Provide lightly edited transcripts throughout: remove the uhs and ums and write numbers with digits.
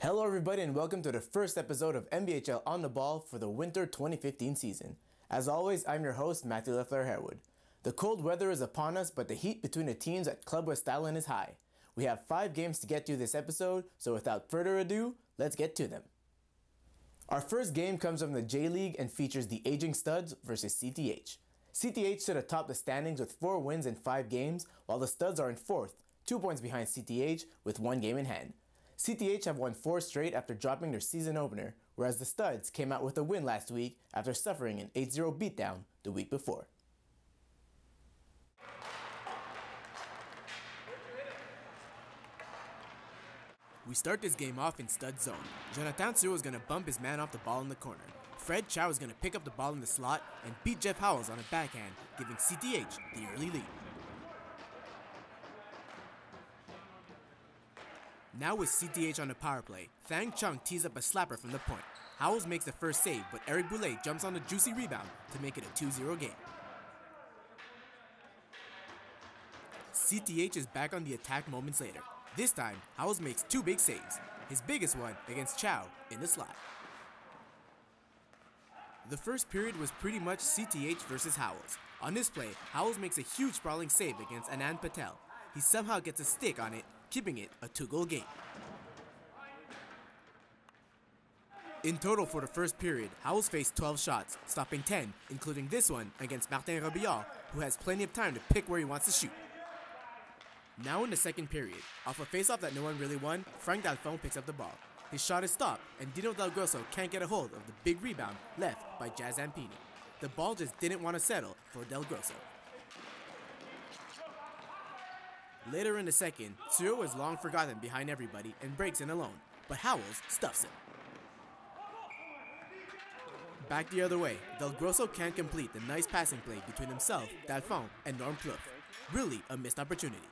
Hello everybody and welcome to the first episode of MBHL On The Ball for the winter 2015 season. As always, I'm your host, Matthew Leffler-Harewood. The cold weather is upon us, but the heat between the teams at Club West Island is high. We have 5 games to get to this episode, so without further ado, let's get to them. Our first game comes from the J-League and features the Aging Studs versus CTH. CTH sit atop the standings with 4 wins in 5 games, while the Studs are in 4th, 2 points behind CTH with 1 game in hand. CTH have won 4 straight after dropping their season opener, whereas the Studs came out with a win last week after suffering an 8-0 beatdown the week before. We start this game off in Stud zone. Jonathan Tsuo is going to bump his man off the ball in the corner. Fred Chow is going to pick up the ball in the slot and beat Jeff Howells on a backhand, giving CTH the early lead. Now with CTH on the power play, Thang Chung tees up a slapper from the point. Howells makes the first save, but Eric Boulay jumps on the juicy rebound to make it a 2-0 game. CTH is back on the attack moments later. This time, Howells makes 2 big saves, his biggest one against Chow in the slot. The first period was pretty much CTH versus Howells. On this play, Howells makes a huge sprawling save against Anand Patel. He somehow gets a stick on it, keeping it a 2-goal game. In total for the first period, Howells faced 12 shots, stopping 10, including this one against Martin Robillard, who has plenty of time to pick where he wants to shoot. Now in the second period, off a face-off that no one really won, Frank Dalphon picks up the ball. His shot is stopped, and Dino Del Grosso can't get a hold of the big rebound left by Jazz Zampini. The ball just didn't want to settle for Del Grosso. Later in the second, Tsuo is long forgotten behind everybody and breaks in alone, but Howells stuffs him. Back the other way, Del Grosso can't complete the nice passing play between himself, Dalphon, and Norm Plouffe. Really a missed opportunity.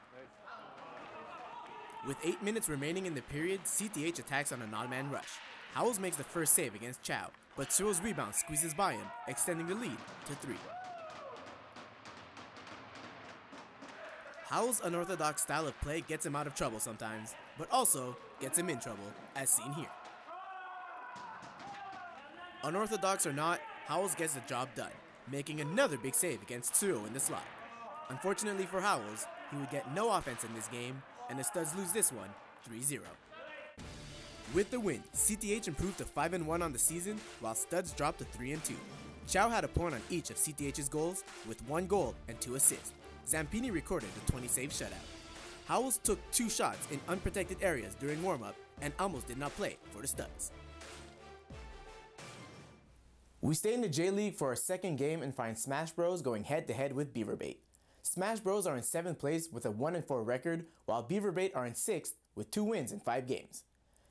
With 8 minutes remaining in the period, CTH attacks on an odd-man rush. Howells makes the first save against Chow, but Tsuo's rebound squeezes by him, extending the lead to 3. Howells' unorthodox style of play gets him out of trouble sometimes, but also gets him in trouble, as seen here. Unorthodox or not, Howells gets the job done, making another big save against Tsuo in the slot. Unfortunately for Howells, he would get no offense in this game, and the Studs lose this one 3-0. With the win, CTH improved to 5-1 on the season, while Studs dropped to 3-2. Chow had a point on each of CTH's goals, with 1 goal and 2 assists. Zampini recorded the 20-save shutout. Howells took 2 shots in unprotected areas during warm-up and almost did not play for the Studs. We stay in the J-League for our second game and find Smash Bros going head-to-head with Beaver Bait. Smash Bros are in 7th place with a 1-4 record, while Beaver Bait are in 6th with 2 wins in 5 games.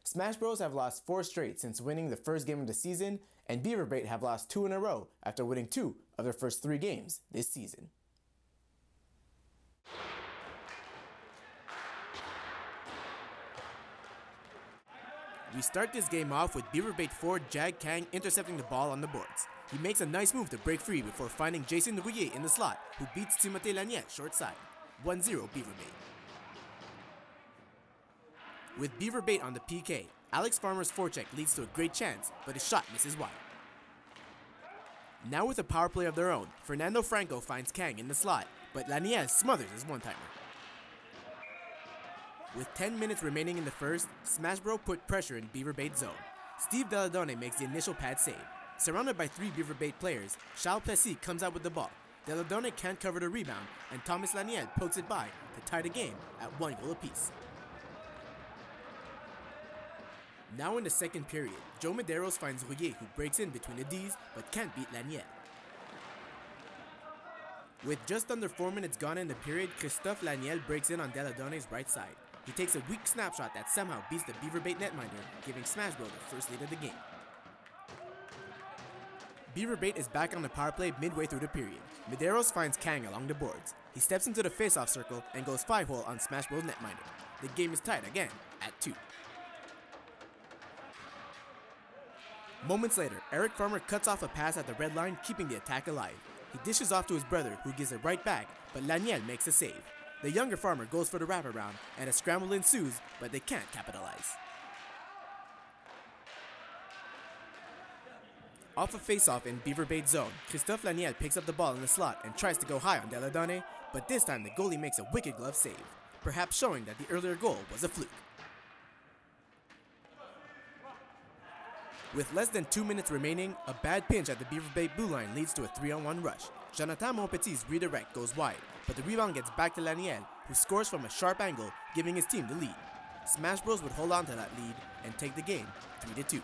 Smash Bros have lost 4 straight since winning the first game of the season, and Beaver Bait have lost 2 in a row after winning 2 of their first 3 games this season. We start this game off with Beaver Bait forward Jag Kang intercepting the ball on the boards. He makes a nice move to break free before finding Jason Rouillet in the slot, who beats Timothée Lanier short side. 1-0 Beaver Bait. With Beaver Bait on the PK, Alex Farmer's forecheck leads to a great chance, but his shot misses wide. Now with a power play of their own, Fernando Franco finds Kang in the slot, but Lanier smothers his one-timer. With 10 minutes remaining in the first, Smash Bros put pressure in Beaver Bait zone. Steve Deladone makes the initial pad save. Surrounded by 3 Beaver Bait players, Charles Plessis comes out with the ball. Deladone can't cover the rebound, and Thomas Lanier pokes it by to tie the game at 1 goal apiece. Now in the second period, Joe Medeiros finds Rouillet, who breaks in between the Ds but can't beat Lanier. With just under 4 minutes gone in the period, Christophe Laniel breaks in on Deladone's right side. He takes a weak snapshot that somehow beats the Beaver Bait netminder, giving Smash Bros the first lead of the game. Beaver Bait is back on the power play midway through the period. Medeiros finds Kang along the boards. He steps into the face-off circle and goes 5-hole on Smash Bros netminder. The game is tied again at 2. Moments later, Eric Farmer cuts off a pass at the red line, keeping the attack alive. He dishes off to his brother, who gives it right back, but Laniel makes a save. The younger Farmer goes for the wraparound, and a scramble ensues, but they can't capitalize. Off a face-off in Beaver bait zone, Christophe Laniel picks up the ball in the slot and tries to go high on Deladone, but this time the goalie makes a wicked glove save, perhaps showing that the earlier goal was a fluke. With less than 2 minutes remaining, a bad pinch at the Beaver bait blue line leads to a 3-on-1 rush. Jonathan Montpetit's redirect goes wide, but the rebound gets back to Laniel, who scores from a sharp angle, giving his team the lead. Smash Bros would hold on to that lead and take the game 3-2.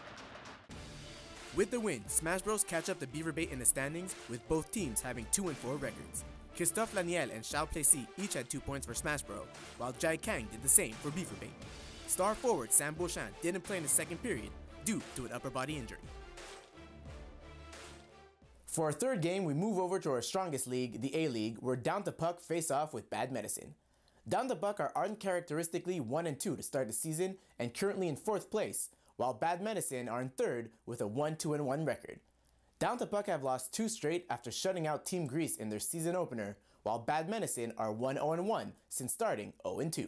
With the win, Smash Bros catch up to Beaver bait in the standings, with both teams having 2-4 records. Christophe Laniel and Charles Plessis each had 2 points for Smash Bros, while Jai Kang did the same for Beaver bait. Star forward Sam Beauchamp didn't play in the second period due to an upper body injury. For our third game, we move over to our strongest league, the A-League, where Down to Puck face off with Bad Medicine. Down to Puck are uncharacteristically 1-2 to start the season and currently in 4th place, while Bad Medicine are in 3rd with a 1-2-1 record. Down to Puck have lost 2 straight after shutting out Team Greece in their season opener, while Bad Medicine are 1-0-1 since starting 0-2.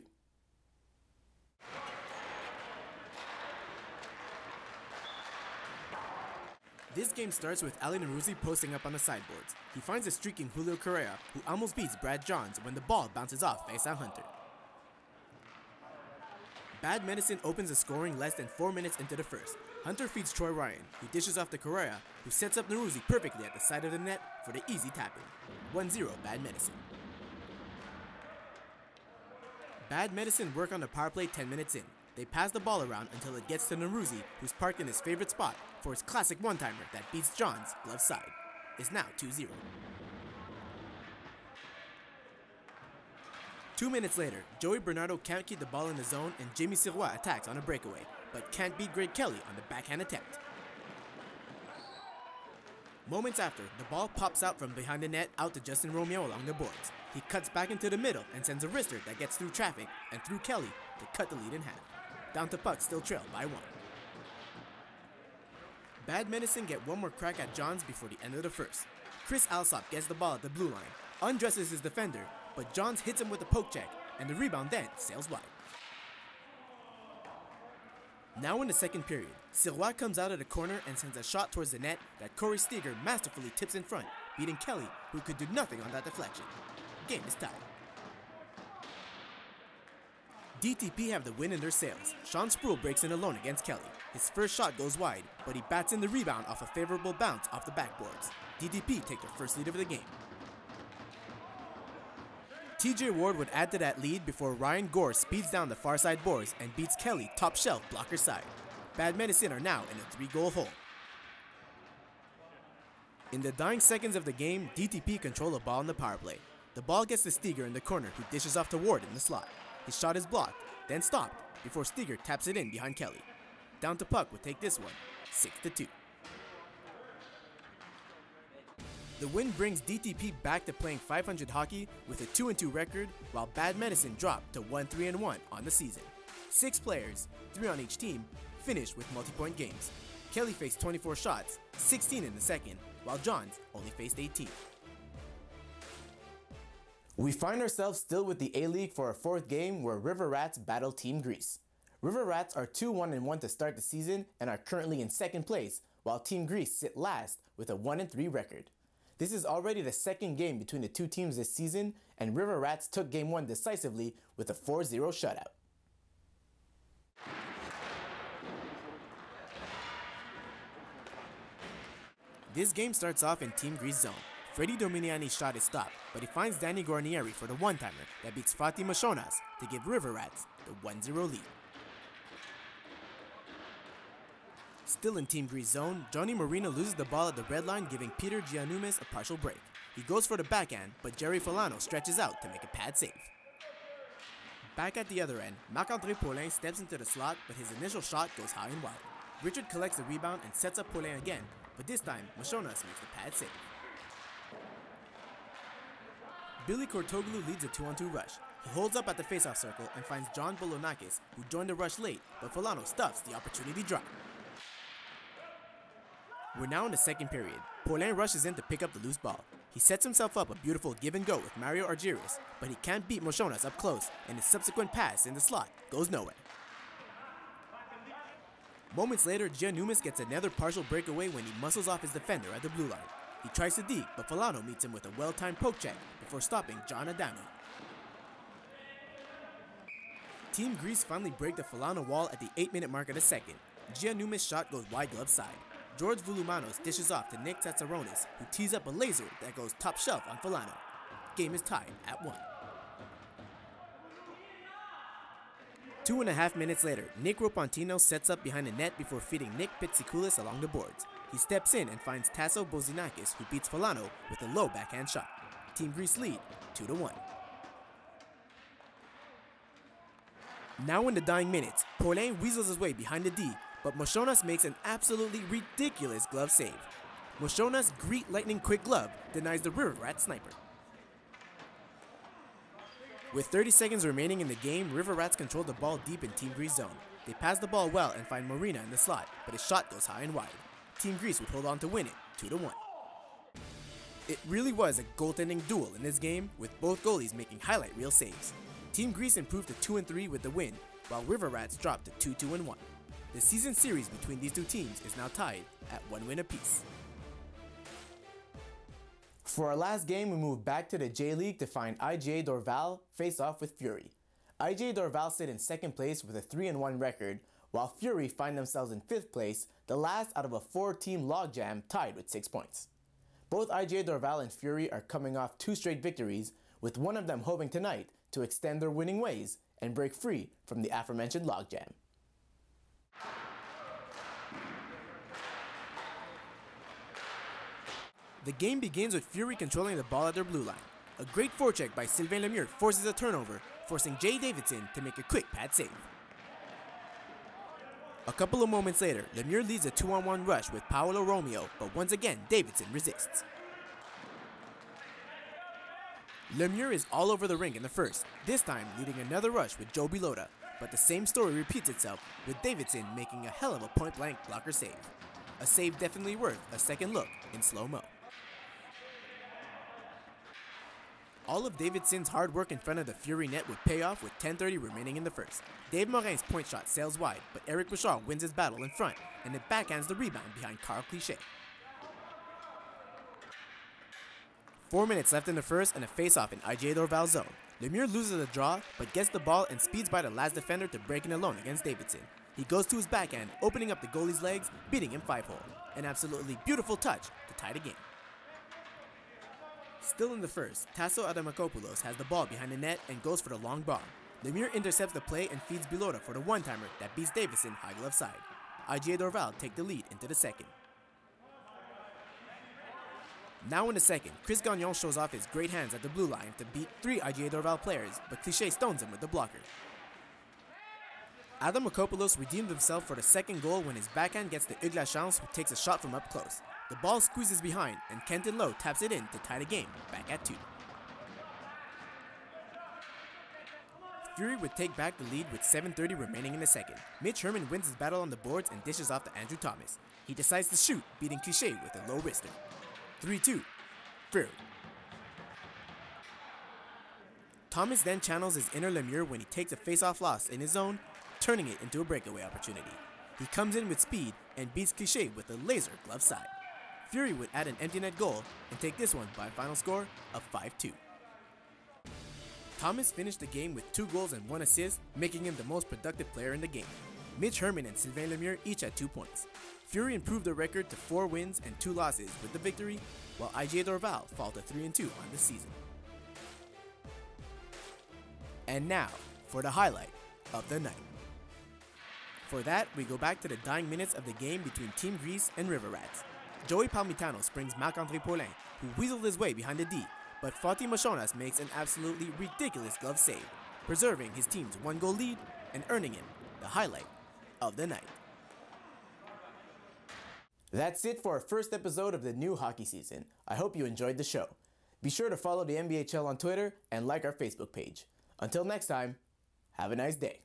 This game starts with Ali Neruzzi posting up on the sideboards. He finds a streaking Julio Correa, who almost beats Brad Johns when the ball bounces off Vincent Hunter. Bad Medicine opens the scoring less than 4 minutes into the first. Hunter feeds Troy Ryan, who dishes off to Correa, who sets up Neruzzi perfectly at the side of the net for the easy tap-in. 1-0 Bad Medicine. Bad Medicine work on the power play 10 minutes in. They pass the ball around until it gets to Neruzzi, who's parked in his favorite spot for his classic one-timer that beats Johns glove side. It's now 2-0. 2 minutes later, Joey Bernardo can't keep the ball in the zone and Jamie Sirois attacks on a breakaway, but can't beat Greg Kelly on the backhand attempt. Moments after, the ball pops out from behind the net out to Justin Romeo along the boards. He cuts back into the middle and sends a wrister that gets through traffic and through Kelly to cut the lead in half. Down to Puck still trail by 1. Bad Medicine get one more crack at Johns before the end of the first. Chris Alsop gets the ball at the blue line, undresses his defender, but Johns hits him with a poke check, and the rebound then sails wide. Now in the second period, Sirois comes out of the corner and sends a shot towards the net that Corey Steger masterfully tips in front, beating Kelly, who could do nothing on that deflection. Game is tied. DTP have the win in their sails. Sean Sproul breaks in alone against Kelly. His first shot goes wide, but he bats in the rebound off a favorable bounce off the backboards. DTP take their first lead of the game. TJ Ward would add to that lead before Ryan Gore speeds down the far side boards and beats Kelly top shelf blocker side. Bad Medicine are now in a 3-goal hole. In the dying seconds of the game, DTP control the ball on the power play. The ball gets to Steger in the corner, who dishes off to Ward in the slot. His shot is blocked, then stopped, before Steger taps it in behind Kelly. Down to Puck would take this one, 6-2. The win brings DTP back to playing 500 hockey with a 2-2 record, while Bad Medicine dropped to 1-3-1 on the season. 6 players, 3 on each team, finished with multi-point games. Kelly faced 24 shots, 16 in the second, while Johns only faced 18. We find ourselves still with the A-League for our 4th game where River Rats battle Team Greece. River Rats are 2-1-1 to start the season and are currently in 2nd place, while Team Greece sit last with a 1-3 record. This is already the 2nd game between the 2 teams this season, and River Rats took Game 1 decisively with a 4-0 shutout. This game starts off in Team Greece zone. Freddy Dominiani's shot is stopped, but he finds Danny Guarnieri for the one-timer that beats Fatih Mashonas to give River Rats the 1-0 lead. Still in Team Greece zone, Johnny Marina loses the ball at the red line, giving Peter Giannoumis a partial break. He goes for the backhand, but Jerry Folano stretches out to make a pad save. Back at the other end, Marc-André Paulin steps into the slot, but his initial shot goes high and wide. Richard collects the rebound and sets up Paulin again, but this time, Mashonas makes the pad save. Billy Kortoglu leads a 2-on-2 rush. He holds up at the faceoff circle and finds John Bolonakis, who joined the rush late, but Folano stuffs the opportunity drop. We're now in the second period. Paulin rushes in to pick up the loose ball. He sets himself up a beautiful give and go with Mario Argyris, but he can't beat Mashonas up close, and his subsequent pass in the slot goes nowhere. Moments later, Giannumis gets another partial breakaway when he muscles off his defender at the blue line. He tries to deke, but Falano meets him with a well-timed poke check before stopping John Adami. Team Greece finally break the Falano wall at the 8-minute mark of the second. Giannumis' shot goes wide glove side. George Vouloumanos dishes off to Nick Tatsaronis, who tees up a laser that goes top shelf on Falano. Game is tied at 1. 2.5 minutes later, Nick Ropantino sets up behind the net before feeding Nick Pitsikulis along the boards. He steps in and finds Tasso Bozinakis, who beats Falano with a low backhand shot. Team Greece lead 2-1. Now in the dying minutes, Paulin weasels his way behind the D, but Moshonas makes an absolutely ridiculous glove save. Moshonas' Greek lightning quick glove denies the River Rat sniper. With 30 seconds remaining in the game, River Rats control the ball deep in Team Greece zone. They pass the ball well and find Marina in the slot, but his shot goes high and wide. Team Greece would hold on to win it, 2-1. It really was a goaltending duel in this game, with both goalies making highlight reel saves. Team Greece improved to 2-3 with the win, while River Rats dropped to 2-1. The season series between these two teams is now tied at 1 win apiece. For our last game, we move back to the J-League to find IGA Dorval face off with Fury. IGA Dorval sit in second place with a 3-1 record, while Fury find themselves in 5th place, the last out of a 4-team logjam tied with 6 points. Both IGA Dorval and Fury are coming off 2 straight victories, with one of them hoping tonight to extend their winning ways and break free from the aforementioned logjam. The game begins with Fury controlling the ball at their blue line. A great forecheck by Sylvain Lemieux forces a turnover, forcing Jay Davidson to make a quick pad save. A couple of moments later, Lemieux leads a 2-on-1 rush with Paolo Romeo, but once again Davidson resists. Lemieux is all over the rink in the first, this time leading another rush with Joe Bilota, but the same story repeats itself, with Davidson making a hell of a point-blank blocker save. A save definitely worth a second look in slow-mo. All of Davidson's hard work in front of the Fury net would pay off with 10:30 remaining in the first. Dave Morin's point shot sails wide, but Eric Bouchard wins his battle in front, and it backhands the rebound behind Carl Clichet. 4 minutes left in the first and a face-off in IGA Dorval zone. Lemieux loses the draw, but gets the ball and speeds by the last defender to break in alone against Davidson. He goes to his backhand, opening up the goalie's legs, beating him 5-hole. An absolutely beautiful touch to tie the game. Still in the first, Tasso Adamakopoulos has the ball behind the net and goes for the long bomb. Lemieux intercepts the play and feeds Bilota for the one-timer that beats Davidson high glove side. IGA Dorval take the lead into the second. Now in the second, Chris Gagnon shows off his great hands at the blue line to beat 3 IGA Dorval players, but Clichet stones him with the blocker. Adamakopoulos redeemed himself for the second goal when his backhand gets to Hugues Lachance, who takes a shot from up close. The ball squeezes behind, and Kenton Lowe taps it in to tie the game, back at 2. Fury would take back the lead with 7:30 remaining in the second. Mitch Herman wins his battle on the boards and dishes off to Andrew Thomas. He decides to shoot, beating Clichet with a low wrister. 3-2, Fury. Thomas then channels his inner Lemieux when he takes a face-off loss in his zone, turning it into a breakaway opportunity. He comes in with speed and beats Clichet with a laser glove side. Fury would add an empty net goal and take this one by a final score of 5-2. Thomas finished the game with 2 goals and 1 assist, making him the most productive player in the game. Mitch Herman and Sylvain Lemieux each had 2 points. Fury improved their record to 4 wins and 2 losses with the victory, while IGA Dorval fall to 3-2 on the season. And now, for the highlight of the night. For that, we go back to the dying minutes of the game between Team Greece and River Rats. Joey Palmitano springs Marc-André Paulin, who weaseled his way behind the D, but Fatih Moshonas makes an absolutely ridiculous glove save, preserving his team's 1-goal lead and earning him the highlight of the night. That's it for our first episode of the new hockey season. I hope you enjoyed the show. Be sure to follow the MBHL on Twitter and like our Facebook page. Until next time, have a nice day.